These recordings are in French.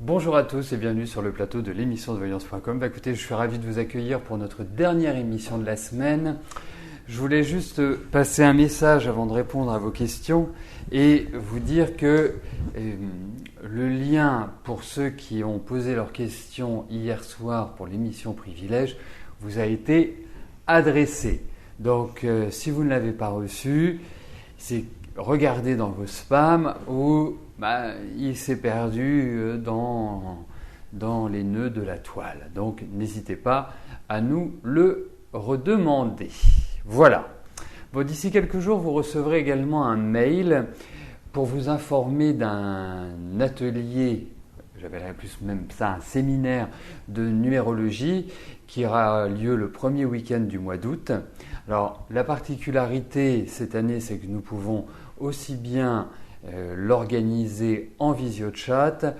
Bonjour à tous et bienvenue sur le plateau de l'émission de voyance.com. Écoutez, je suis ravi de vous accueillir pour notre dernière émission de la semaine. Je voulais juste passer un message avant de répondre à vos questions et vous dire que le lien pour ceux qui ont posé leurs questions hier soir pour l'émission Privilège vous a été adressé. Donc si vous ne l'avez pas reçu, regardez dans vos spams ou il s'est perdu dans les nœuds de la toile. Donc n'hésitez pas à nous le redemander. Voilà. Bon, d'ici quelques jours, vous recevrez également un mail pour vous informer d'un atelier, j'appellerais plus même ça un séminaire de numérologie qui aura lieu le premier week-end du mois d'août. Alors la particularité cette année, c'est que nous pouvons aussi bien l'organiser en visio-chat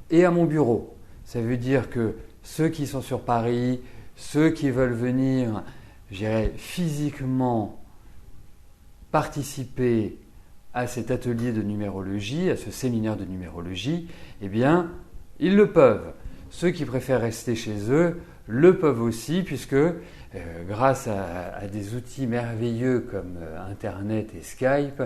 et à mon bureau. Ça veut dire que ceux qui sont sur Paris, ceux qui veulent venir, physiquement participer à cet atelier de numérologie, à ce séminaire de numérologie, eh bien, ils le peuvent. Ceux qui préfèrent rester chez eux le peuvent aussi, puisque grâce à des outils merveilleux comme Internet et Skype,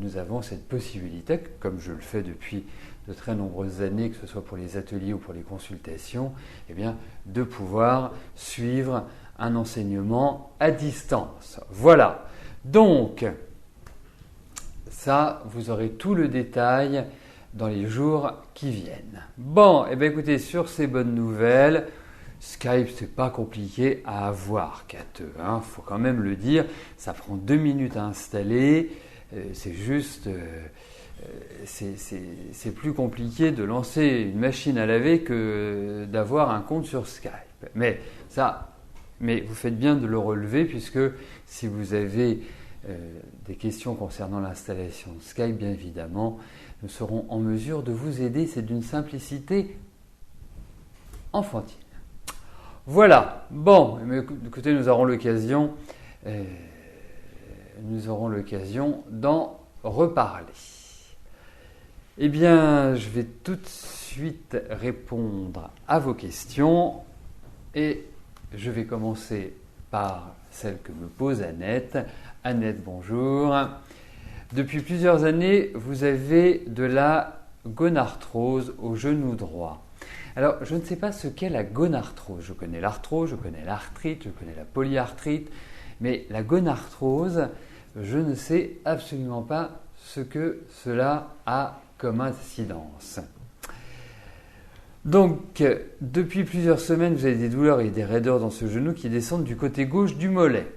nous avons cette possibilité, comme je le fais depuis de très nombreuses années, que ce soit pour les ateliers ou pour les consultations, eh bien, de pouvoir suivre un enseignement à distance. Voilà. Donc, ça, vous aurez tout le détail dans les jours qui viennent. Bon, eh bien, écoutez, sur ces bonnes nouvelles, Skype, c'est pas compliqué à avoir, Cateux, hein, faut quand même le dire. Ça prend 2 minutes à installer. C'est juste, c'est plus compliqué de lancer une machine à laver que d'avoir un compte sur Skype. Mais vous faites bien de le relever, puisque si vous avez des questions concernant l'installation de Skype, bien évidemment, nous serons en mesure de vous aider. C'est d'une simplicité enfantine. Voilà. Bon, écoutez, nous aurons l'occasion d'en reparler. Eh bien, je vais tout de suite répondre à vos questions et je vais commencer par celle que me pose Annette. Annette, bonjour. Depuis plusieurs années, vous avez de la gonarthrose au genou droit. Alors, je ne sais pas ce qu'est la gonarthrose. Je connais l'arthrose, je connais l'arthrite, je connais la polyarthrite, mais la gonarthrose, je ne sais absolument pas ce que cela a comme incidence. Donc, depuis plusieurs semaines, vous avez des douleurs et des raideurs dans ce genou qui descendent du côté gauche du mollet.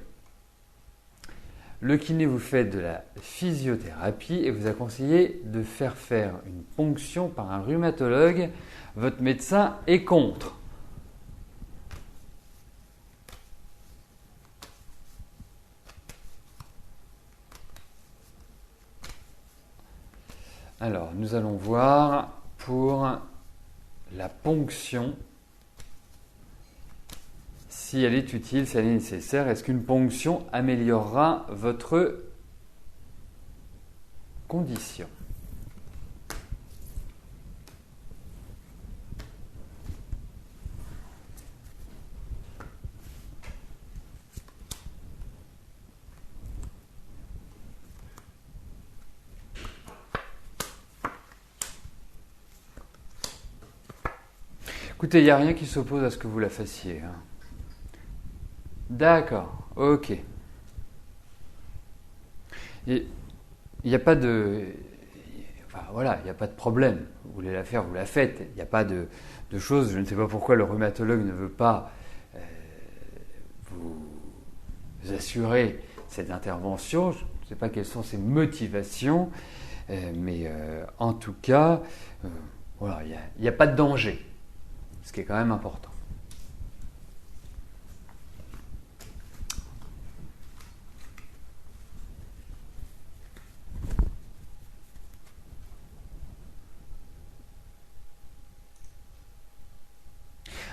Le kiné vous fait de la physiothérapie et vous a conseillé de faire une ponction par un rhumatologue. Votre médecin est contre. Alors, nous allons voir pour la ponction, si elle est utile, si elle est nécessaire. Est-ce qu'une ponction améliorera votre condition ? Écoutez, il n'y a rien qui s'oppose à ce que vous la fassiez. Hein. D'accord, ok. Il n'y a pas de... Enfin, voilà, il n'y a pas de problème. Vous voulez la faire, vous la faites. Il n'y a pas de choses... Je ne sais pas pourquoi le rhumatologue ne veut pas vous assurer cette intervention. Je ne sais pas quelles sont ses motivations. Mais en tout cas, voilà, il n'y a pas de danger. Ce qui est quand même important.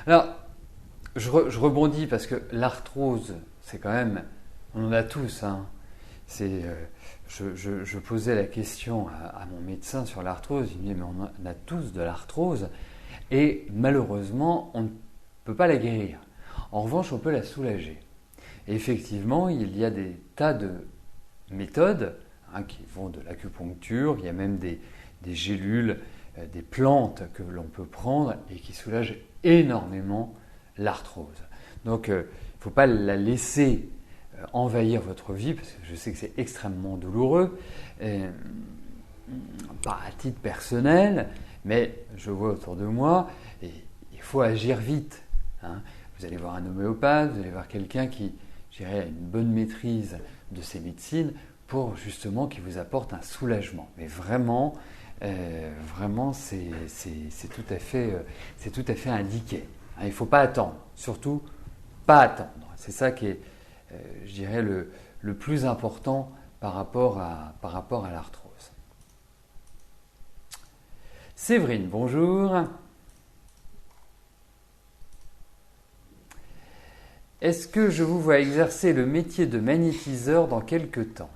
Alors, je rebondis parce que l'arthrose, c'est quand même, on en a tous, hein. Je posais la question à mon médecin sur l'arthrose. Il me dit, mais on a tous de l'arthrose et malheureusement, on ne peut pas la guérir. En revanche, on peut la soulager. Et effectivement, il y a des tas de méthodes qui vont de l'acupuncture, il y a même des gélules, des plantes que l'on peut prendre et qui soulagent énormément l'arthrose. Donc, il ne faut pas la laisser envahir votre vie, parce que je sais que c'est extrêmement douloureux, pas à titre personnel, mais je vois autour de moi, et il faut agir vite. Vous allez voir un homéopathe, vous allez voir quelqu'un qui, je dirais, a une bonne maîtrise de ces médecines pour justement qu'il vous apporte un soulagement. Mais vraiment, c'est tout à fait indiqué. Il ne faut pas attendre, surtout pas attendre. C'est ça qui est, je dirais, le plus important par rapport à l'arthrose. Séverine, bonjour. Est-ce que je vous vois exercer le métier de magnétiseur dans quelque temps ?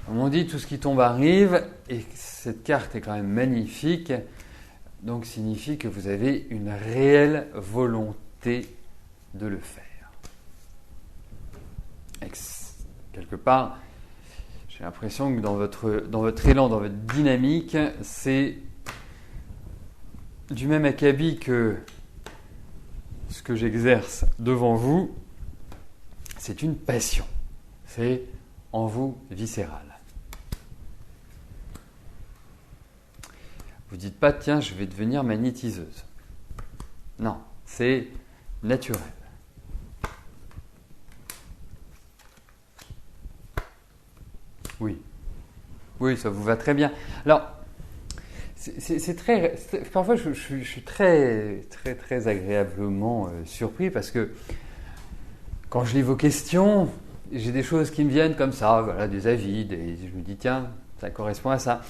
Comme on dit, tout ce qui tombe arrive, et cette carte est quand même magnifique, donc signifie que vous avez une réelle volonté de le faire. Quelque part, j'ai l'impression que dans votre élan, dans votre dynamique, c'est du même acabit que ce que j'exerce devant vous, c'est une passion. C'est en vous viscéral. Vous ne dites pas, tiens, je vais devenir magnétiseuse. Non, c'est naturel. Oui, ça vous va très bien. Alors, parfois je suis très agréablement surpris parce que quand je lis vos questions, j'ai des choses qui me viennent comme ça, voilà, des avis, je me dis tiens, ça correspond à ça.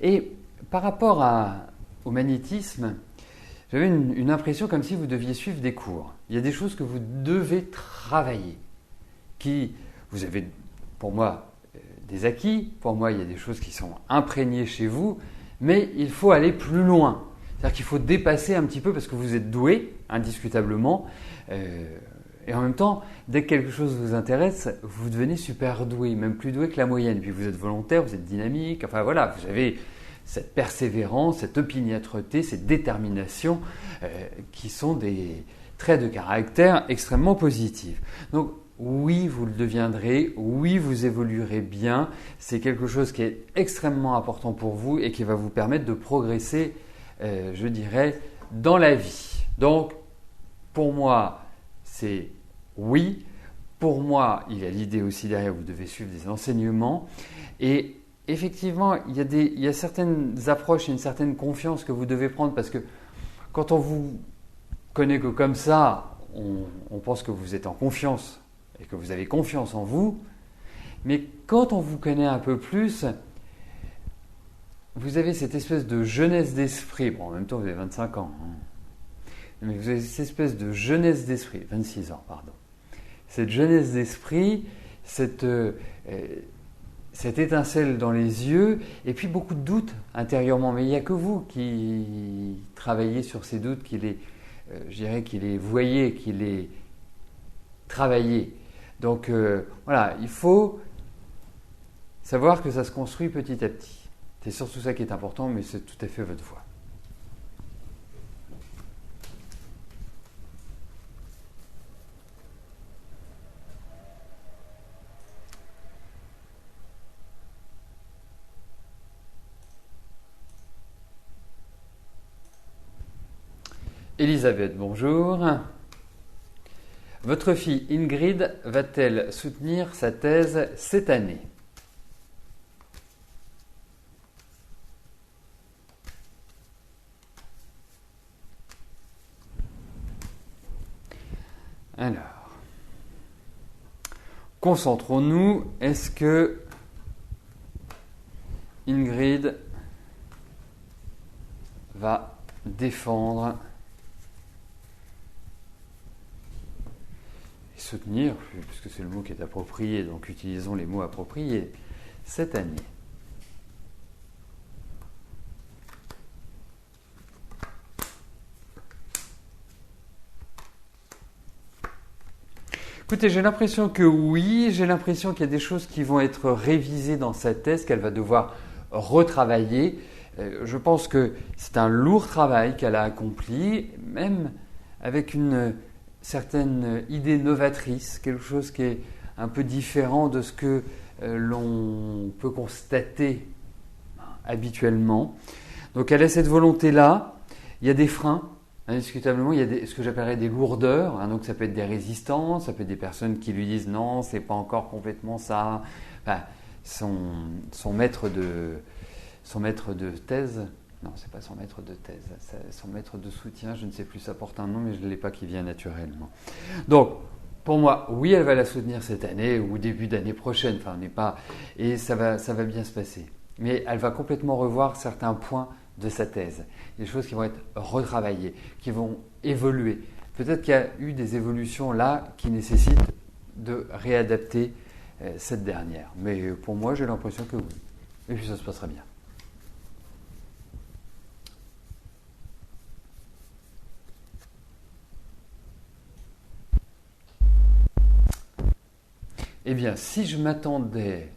Et par rapport au magnétisme, j'avais une impression comme si vous deviez suivre des cours. Il y a des choses que vous devez travailler, vous avez, pour moi, des acquis. Pour moi, il y a des choses qui sont imprégnées chez vous, mais il faut aller plus loin. C'est-à-dire qu'il faut dépasser un petit peu parce que vous êtes doué, indiscutablement. Et en même temps, dès que quelque chose vous intéresse, vous devenez super doué, même plus doué que la moyenne. Puis vous êtes volontaire, vous êtes dynamique. Enfin voilà, vous avez cette persévérance, cette opiniâtreté, cette détermination qui sont des traits de caractère extrêmement positifs. Donc, oui, vous le deviendrez, oui, vous évoluerez bien. C'est quelque chose qui est extrêmement important pour vous et qui va vous permettre de progresser, je dirais, dans la vie. Donc, pour moi, c'est oui. Pour moi, il y a l'idée aussi derrière, vous devez suivre des enseignements. Et effectivement, il y a certaines approches et une certaine confiance que vous devez prendre parce que quand on vous connaît que comme ça, on pense que vous êtes en confiance et que vous avez confiance en vous, mais quand on vous connaît un peu plus, vous avez cette espèce de jeunesse d'esprit, bon en même temps vous avez 25 ans, mais vous avez cette espèce de jeunesse d'esprit, 26 ans pardon, cette jeunesse d'esprit, cette étincelle dans les yeux, et puis beaucoup de doutes intérieurement, mais il n'y a que vous qui travaillez sur ces doutes, je dirais qui les voyez, qui les travaillez. Donc voilà, il faut savoir que ça se construit petit à petit. C'est surtout ça qui est important, mais c'est tout à fait votre voie. Elisabeth, bonjour. Votre fille Ingrid va-t-elle soutenir sa thèse cette année ? Alors, concentrons-nous. Est-ce que Ingrid va défendre et soutenir, puisque c'est le mot qui est approprié, donc utilisons les mots appropriés, cette année. Écoutez, j'ai l'impression que oui, j'ai l'impression qu'il y a des choses qui vont être révisées dans sa thèse, qu'elle va devoir retravailler. Je pense que c'est un lourd travail qu'elle a accompli, même avec une certaine idée novatrice, quelque chose qui est un peu différent de ce que l'on peut constater habituellement. Donc elle a cette volonté-là, il y a des freins. Indiscutablement, il y a ce que j'appellerais des lourdeurs, donc ça peut être des résistances, ça peut être des personnes qui lui disent non, c'est pas encore complètement ça. Enfin, son maître de thèse, non, c'est pas son maître de thèse, son maître de soutien, je ne sais plus, ça porte un nom, mais je ne l'ai pas qui vient naturellement. Donc, pour moi, oui, elle va la soutenir cette année ou début d'année prochaine, enfin, on n'est pas, et ça va bien se passer. Mais elle va complètement revoir certains points de sa thèse, des choses qui vont être retravaillées, qui vont évoluer. Peut-être qu'il y a eu des évolutions là qui nécessitent de réadapter cette dernière. Mais pour moi, j'ai l'impression que oui. Et puis ça se passera bien. Eh bien, si je m'attendais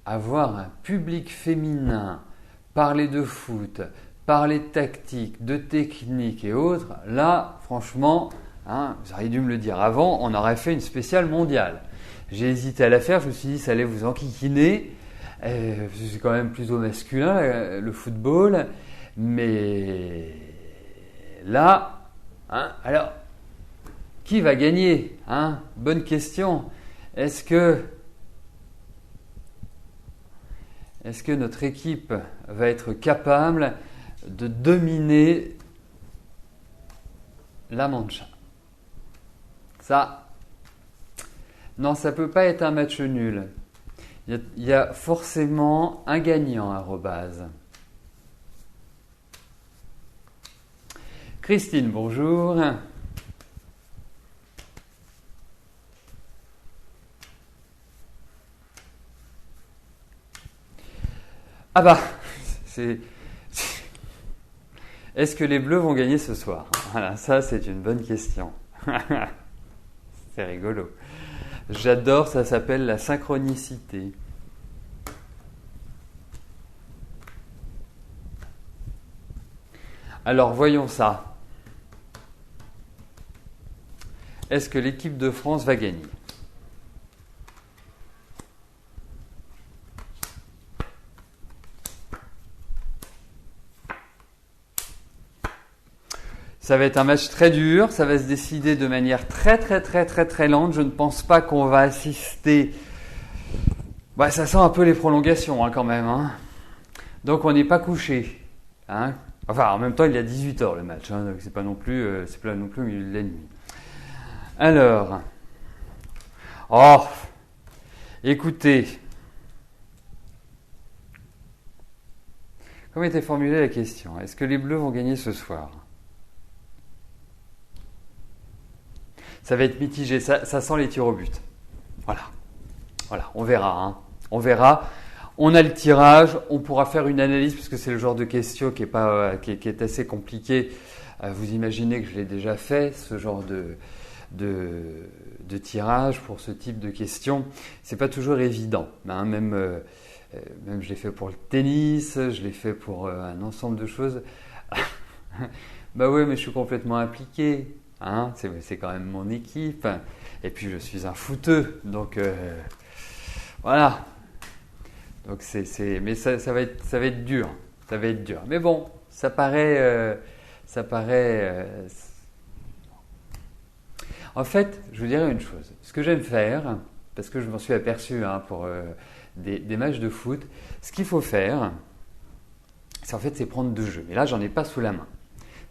à voir un public féminin parler de foot, parler de tactique, de technique et autres, là, franchement, vous auriez dû me le dire avant, on aurait fait une spéciale mondiale. J'ai hésité à la faire, je me suis dit ça allait vous enquiquiner, c'est quand même plutôt masculin le football, mais là, alors, qui va gagner Bonne question. Est-ce que notre équipe va être capable de dominer la Mancha? Ça, non, ça ne peut pas être un match nul. Il y a forcément un gagnant à Robase. Christine, bonjour. Ah bah, est-ce que les Bleus vont gagner ce soir? Voilà, ça c'est une bonne question. C'est rigolo. J'adore, ça s'appelle la synchronicité. Alors voyons ça. Est-ce que l'équipe de France va gagner? Ça va être un match très dur, ça va se décider de manière très lente. Je ne pense pas qu'on va assister. Ça sent un peu les prolongations quand même. Donc on n'est pas couché. Enfin, en même temps, il y a 18h le match, donc c'est pas non plus au milieu de la nuit. Alors, écoutez, comment était formulée la question? Est-ce que les Bleus vont gagner ce soir? Ça va être mitigé, ça sent les tirs au but. Voilà, on verra. On verra. On a le tirage, on pourra faire une analyse puisque c'est le genre de question qui est assez compliqué. Vous imaginez que je l'ai déjà fait, ce genre de tirage pour ce type de questions. C'est pas toujours évident. Même je l'ai fait pour le tennis, je l'ai fait pour un ensemble de choses. Ouais, mais je suis complètement impliqué. C'est quand même mon équipe. Et puis je suis un footeux, donc voilà. Donc mais ça va être dur. Ça va être dur. Mais bon, ça paraît. En fait, je vous dirais une chose. Ce que j'aime faire, parce que je m'en suis aperçu pour des matchs de foot, ce qu'il faut faire, c'est prendre 2 jeux. Mais là, j'en ai pas sous la main.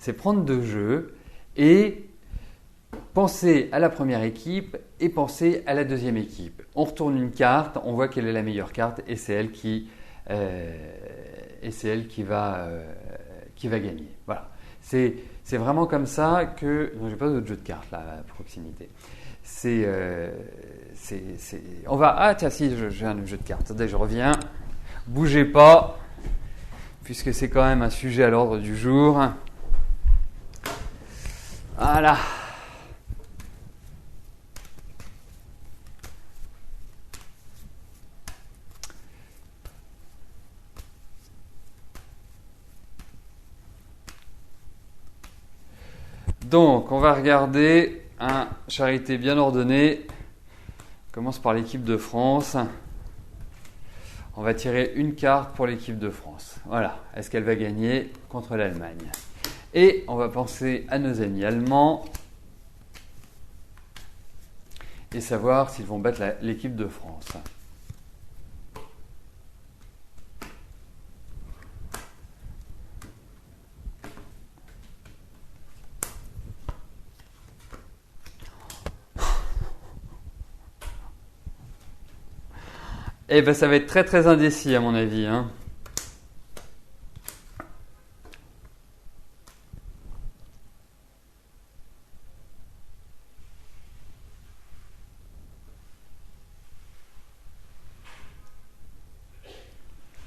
C'est prendre 2 jeux et penser à la première équipe et penser à la deuxième équipe. On retourne une carte, on voit quelle est la meilleure carte et c'est elle qui et c'est elle qui va gagner. Voilà. C'est vraiment comme ça que... Non, j'ai pas d'autre jeu de cartes là à proximité. On va... Ah tiens, si, j'ai un jeu de cartes. Attendez, je reviens. Bougez pas, puisque c'est quand même un sujet à l'ordre du jour. Voilà. Donc, on va regarder un charité bien ordonné. On commence par l'équipe de France. On va tirer une carte pour l'équipe de France. Voilà. Est-ce qu'elle va gagner contre l'Allemagne? Et on va penser à nos amis allemands et savoir s'ils vont battre l'équipe de France. Eh ben, ça va être très très indécis à mon avis, hein.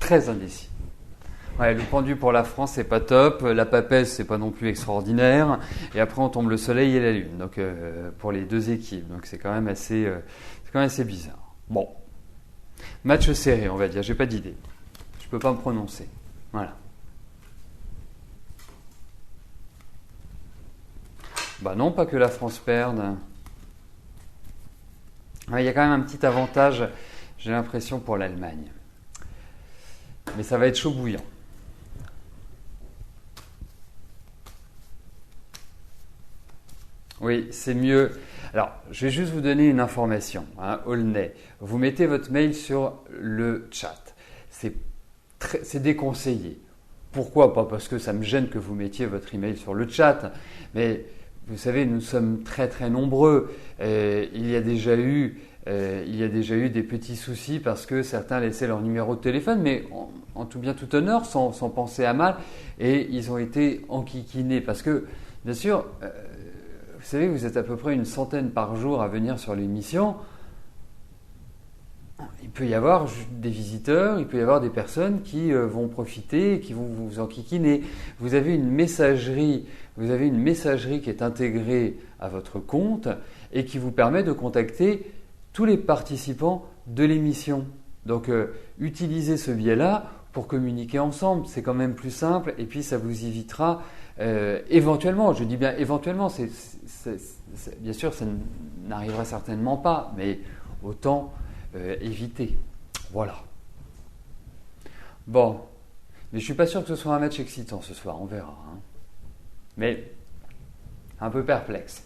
Très indécis. Ouais, le pendu pour la France, c'est pas top. La papesse, c'est pas non plus extraordinaire. Et après, on tombe le soleil et la lune. Donc, pour les deux équipes. Donc, c'est quand même assez bizarre. Bon. Match serré, on va dire. J'ai pas d'idée. Je peux pas me prononcer. Voilà. Bah non, pas que la France perde. Ouais, il y a quand même un petit avantage, j'ai l'impression, pour l'Allemagne. Mais ça va être chaud bouillant. Oui, c'est mieux. Alors, je vais juste vous donner une information, hein, Aulnay. Vous mettez votre mail sur le chat. C'est déconseillé. Pourquoi? Pas parce que ça me gêne que vous mettiez votre email sur le chat, mais vous savez, nous sommes très très nombreux. Il y a déjà eu des petits soucis parce que certains laissaient leur numéro de téléphone, mais en tout bien tout honneur, sans penser à mal, et ils ont été enquiquinés parce que, bien sûr, vous savez, vous êtes à peu près une centaine par jour à venir sur l'émission. Il peut y avoir des visiteurs, il peut y avoir des personnes qui vont profiter, qui vont vous enquiquiner. Vous avez une messagerie qui est intégrée à votre compte et qui vous permet de contacter tous les participants de l'émission. Donc, utilisez ce biais-là pour communiquer ensemble. C'est quand même plus simple et puis ça vous évitera éventuellement, je dis bien éventuellement, bien sûr ça n'arrivera certainement pas, mais autant éviter. Voilà. Bon, mais je suis pas sûr que ce soit un match excitant ce soir, on verra, hein. Mais un peu perplexe.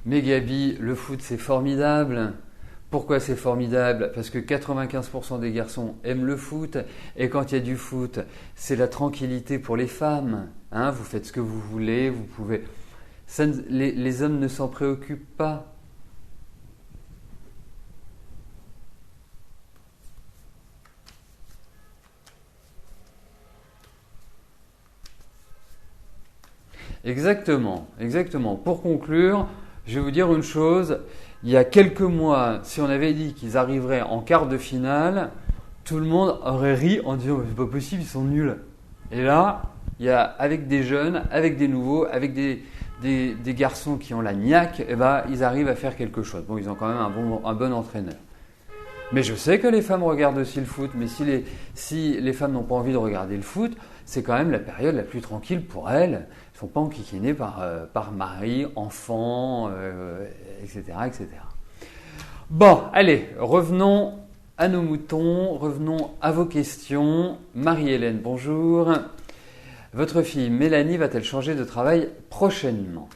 Mais Gabi, le foot c'est formidable. Pourquoi c'est formidable? Parce que 95% des garçons aiment le foot et quand il y a du foot, c'est la tranquillité pour les femmes. Hein, vous faites ce que vous voulez, vous pouvez. Les hommes ne s'en préoccupent pas. Exactement, exactement. Pour conclure, je vais vous dire une chose. Il y a quelques mois, si on avait dit qu'ils arriveraient en quart de finale, tout le monde aurait ri en disant c'est pas possible, ils sont nuls. Et là, il y a avec des jeunes, avec des nouveaux, avec des garçons qui ont la niaque, eh ben, ils arrivent à faire quelque chose. Bon, ils ont quand même un bon entraîneur. Mais je sais que les femmes regardent aussi le foot, mais si les femmes n'ont pas envie de regarder le foot, c'est quand même la période la plus tranquille pour elles. Elles ne sont pas enquiquinées par mari, enfants, etc., etc. Bon, allez, revenons à nos moutons, revenons à vos questions. Marie-Hélène, bonjour. Votre fille Mélanie va-t-elle changer de travail prochainement?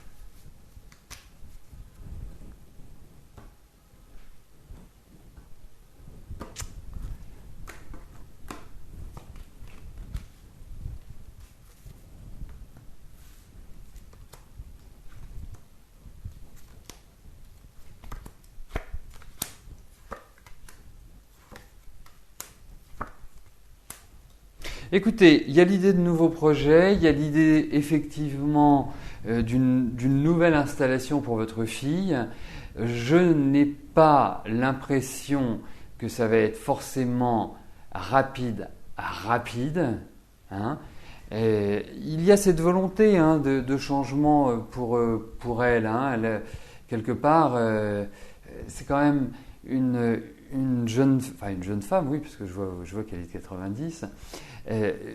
Écoutez, il y a l'idée de nouveaux projets, il y a l'idée effectivement d'une nouvelle installation pour votre fille. Je n'ai pas l'impression que ça va être forcément rapide, hein. Il y a cette volonté de changement pour elle, hein. Quelque part, c'est quand même une jeune femme, oui, parce que je vois qu'elle est de 90.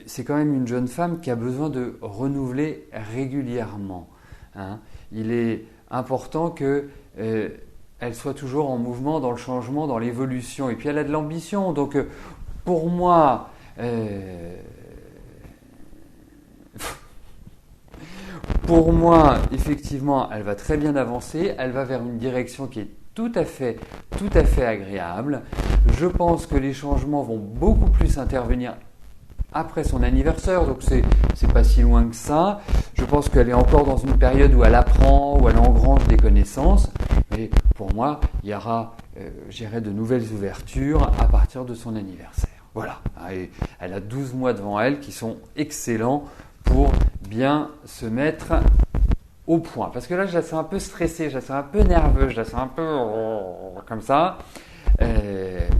C'est quand même une jeune femme qui a besoin de renouveler régulièrement, hein. Il est important que elle soit toujours en mouvement, dans le changement, dans l'évolution. Et puis elle a de l'ambition. Donc pour moi, effectivement, elle va très bien avancer. Elle va vers une direction qui est tout à fait agréable. Je pense que les changements vont beaucoup plus intervenir après son anniversaire, donc c'est pas si loin que ça. Je pense qu'elle est encore dans une période où elle apprend, où elle engrange des connaissances. Mais pour moi, il y aura, de nouvelles ouvertures à partir de son anniversaire. Voilà. Et elle a 12 mois devant elle qui sont excellents pour bien se mettre au point. Parce que là, je la sens un peu stressée, je la sens un peu nerveuse, je la sens un peu comme ça.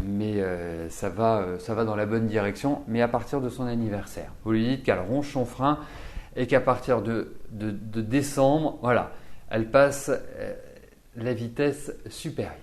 Mais ça va dans la bonne direction, mais à partir de son anniversaire. Vous lui dites qu'elle ronge son frein et qu'à partir de décembre, voilà, elle passe la vitesse supérieure.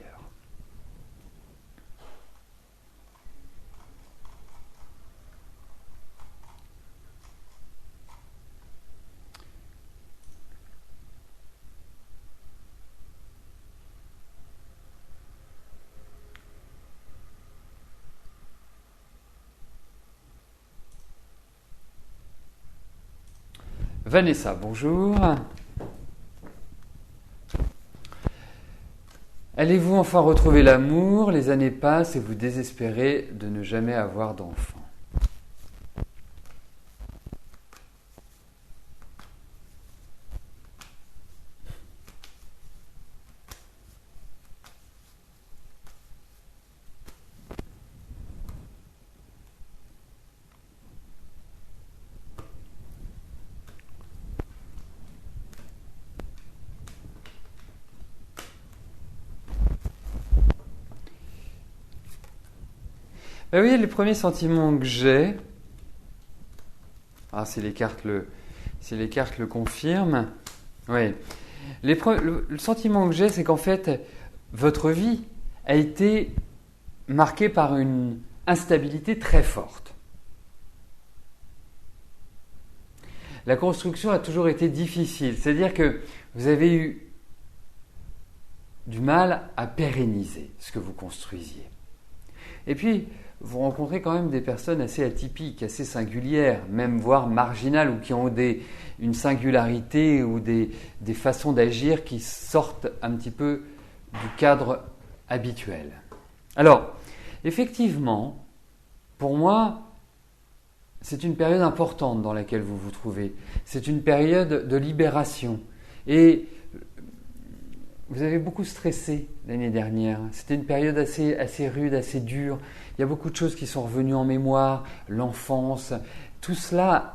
Vanessa, bonjour. Allez-vous enfin retrouver l'amour? Les années passent et vous désespérez de ne jamais avoir d'enfant. Ben oui, les premiers sentiments que j'ai, si les cartes le confirment, oui. Le sentiment que j'ai, c'est qu'en fait, votre vie a été marquée par une instabilité très forte. La construction a toujours été difficile, c'est-à-dire que vous avez eu du mal à pérenniser ce que vous construisiez. Et puis, vous rencontrez quand même des personnes assez atypiques, assez singulières, même voire marginales, ou qui ont une singularité ou des façons d'agir qui sortent un petit peu du cadre habituel. Alors, effectivement, pour moi, c'est une période importante dans laquelle vous vous trouvez. C'est une période de libération. Et vous avez beaucoup stressé l'année dernière. C'était une période assez rude, assez dure. Il y a beaucoup de choses qui sont revenues en mémoire, l'enfance. Tout cela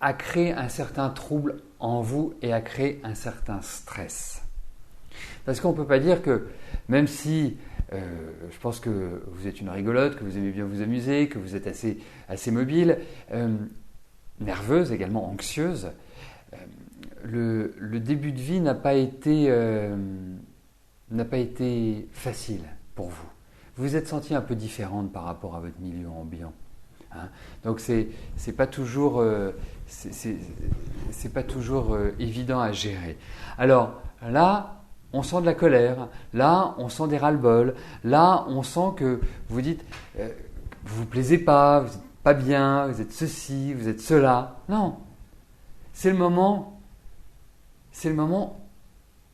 a créé un certain trouble en vous et a créé un certain stress. Parce qu'on ne peut pas dire que, même si je pense que vous êtes une rigolote, que vous aimez bien vous amuser, que vous êtes assez mobile, nerveuse également, anxieuse, le début de vie n'a pas été facile pour vous. Vous vous êtes senti un peu différente par rapport à votre milieu ambiant. Hein. Donc c'est pas toujours évident à gérer. Alors là, on sent de la colère, là on sent des ras-le-bol, là on sent que vous dites vous vous plaisez pas, vous n'êtes pas bien, vous êtes ceci, vous êtes cela. Non, c'est le moment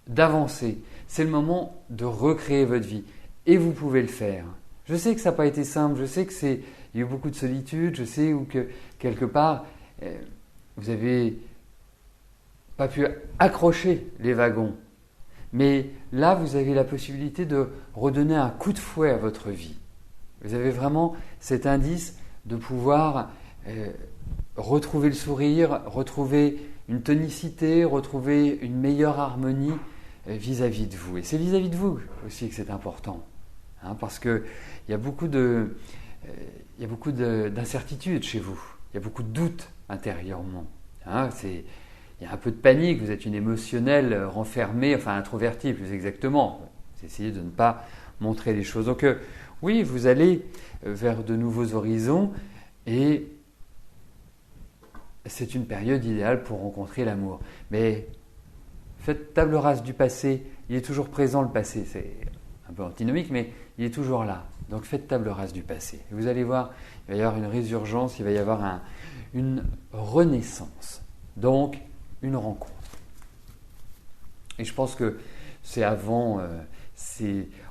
d'avancer, c'est le moment de recréer votre vie. Et vous pouvez le faire. Je sais que ça n'a pas été simple, je sais qu'il y a eu beaucoup de solitude, je sais que quelque part, vous n'avez pas pu accrocher les wagons. Mais là, vous avez la possibilité de redonner un coup de fouet à votre vie. Vous avez vraiment cet indice de pouvoir retrouver le sourire, retrouver une tonicité, retrouver une meilleure harmonie vis-à-vis de vous. Et c'est vis-à-vis de vous aussi que c'est important, hein, parce qu'il y a beaucoup d'incertitudes chez vous, il y a beaucoup de doutes intérieurement. Hein, il y a un peu de panique, vous êtes une émotionnelle renfermée, enfin introvertie plus exactement. Vous essayez de ne pas montrer les choses. Donc oui, vous allez vers de nouveaux horizons et c'est une période idéale pour rencontrer l'amour. Mais faites table rase du passé, il est toujours présent le passé, c'est un peu antinomique, mais il est toujours là. Donc faites table rase du passé. Et vous allez voir, il va y avoir une résurgence, il va y avoir une renaissance, donc une rencontre. Et je pense que c'est avant,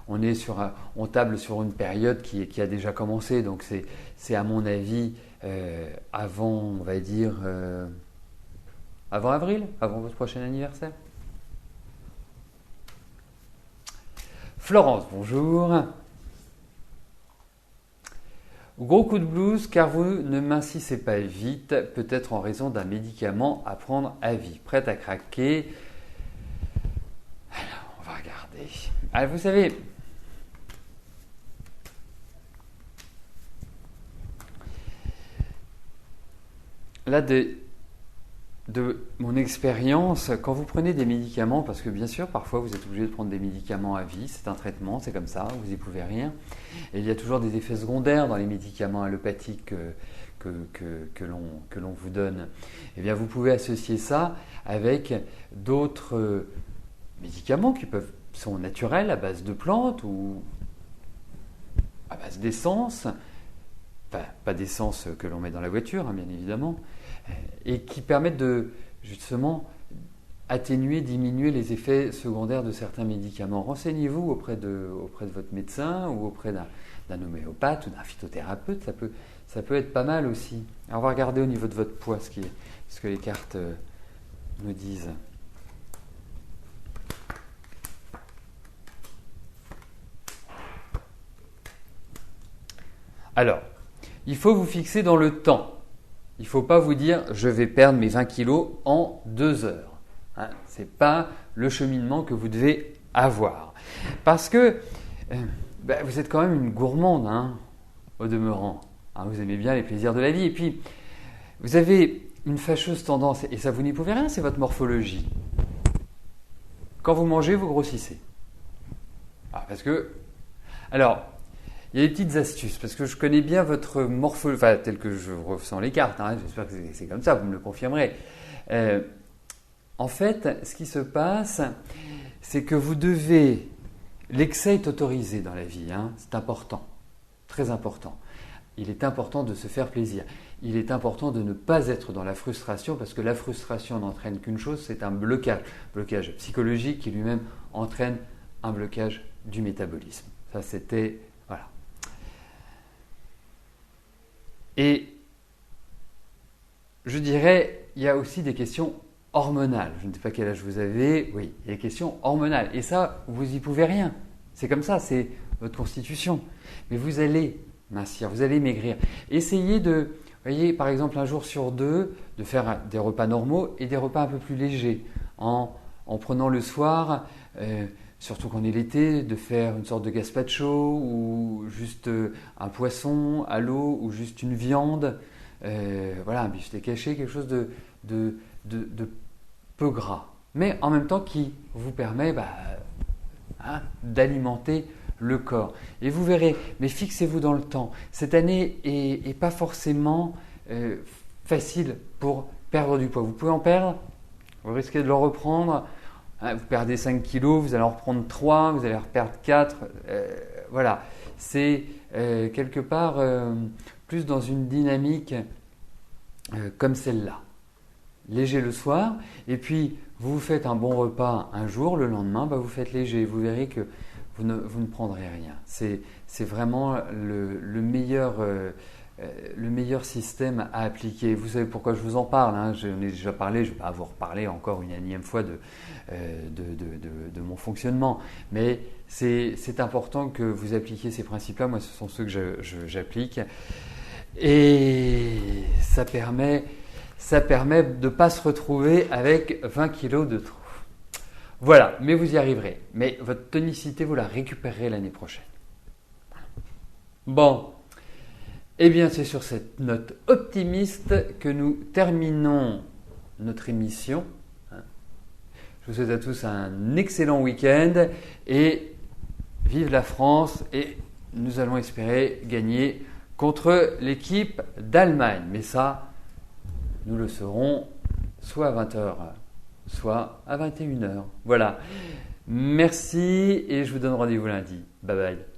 on table sur une période qui a déjà commencé, donc c'est à mon avis avant, on va dire, avant avril, avant votre prochain anniversaire. Florence, bonjour. Gros coup de blues car vous ne mincissez pas vite, peut-être en raison d'un médicament à prendre à vie. Prête à craquer. Alors, on va regarder. Alors, vous savez, là, de mon expérience, quand vous prenez des médicaments, parce que bien sûr, parfois vous êtes obligé de prendre des médicaments à vie, c'est un traitement, c'est comme ça, vous n'y pouvez rien. Et il y a toujours des effets secondaires dans les médicaments allopathiques que l'on vous donne. Eh bien, vous pouvez associer ça avec d'autres médicaments qui sont naturels à base de plantes ou à base d'essence, enfin, pas d'essence que l'on met dans la voiture, hein, bien évidemment, et qui permettent de justement atténuer, diminuer les effets secondaires de certains médicaments. Renseignez-vous auprès de votre médecin ou auprès d'un homéopathe ou d'un phytothérapeute, ça peut être pas mal aussi. Alors on va regarder au niveau de votre poids ce que les cartes nous disent. Alors, il faut vous fixer dans le temps. Il ne faut pas vous dire « je vais perdre mes 20 kilos en 2 heures hein, ». Ce n'est pas le cheminement que vous devez avoir. Parce que vous êtes quand même une gourmande, hein, au demeurant. Hein, vous aimez bien les plaisirs de la vie. Et puis, vous avez une fâcheuse tendance, et ça vous n'y pouvez rien, c'est votre morphologie. Quand vous mangez, vous grossissez. Parce que... Alors... Il y a des petites astuces, parce que je connais bien votre morphologie, enfin, telle que je ressens les cartes, hein, j'espère que c'est comme ça, vous me le confirmerez. En fait, ce qui se passe, c'est que vous devez... L'excès est autorisé dans la vie, hein, c'est important, très important. Il est important de se faire plaisir. Il est important de ne pas être dans la frustration, parce que la frustration n'entraîne qu'une chose, c'est un blocage psychologique qui lui-même entraîne un blocage du métabolisme. Ça, c'était... Voilà. Et je dirais, il y a aussi des questions hormonales. Je ne sais pas quel âge vous avez. Oui, il y a des questions hormonales. Et ça, vous n'y pouvez rien. C'est comme ça, c'est votre constitution. Mais vous allez mincir, vous allez maigrir. Essayez de, vous voyez, par exemple, un jour sur deux, de faire des repas normaux et des repas un peu plus légers. En prenant le soir... surtout quand on est l'été, de faire une sorte de gazpacho ou juste un poisson à l'eau ou juste une viande, voilà, un beefsteak haché, quelque chose de peu gras, mais en même temps qui vous permet d'alimenter le corps. Et vous verrez, mais fixez-vous dans le temps. Cette année est pas forcément facile pour perdre du poids. Vous pouvez en perdre, vous risquez de le reprendre. Vous perdez 5 kilos, vous allez en reprendre 3, vous allez en perdre 4. Voilà, c'est quelque part plus dans une dynamique comme celle-là. Léger le soir, et puis vous faites un bon repas un jour, le lendemain, vous faites léger. Vous verrez que vous ne prendrez rien. C'est vraiment le meilleur système à appliquer. Vous savez pourquoi je vous en parle, hein, j'en ai déjà parlé, je ne vais pas vous reparler encore une énième fois de mon fonctionnement, mais c'est important que vous appliquiez ces principes-là. Moi, ce sont ceux que j'applique. Et ça permet de ne pas se retrouver avec 20 kilos de trop. Voilà, mais vous y arriverez. Mais votre tonicité, vous la récupérerez l'année prochaine. Bon, eh bien c'est sur cette note optimiste que nous terminons notre émission. Je vous souhaite à tous un excellent week-end et vive la France, et nous allons espérer gagner contre l'équipe d'Allemagne. Mais ça, nous le saurons soit à 20h, soit à 21h. Voilà. Merci et je vous donne rendez-vous lundi. Bye bye.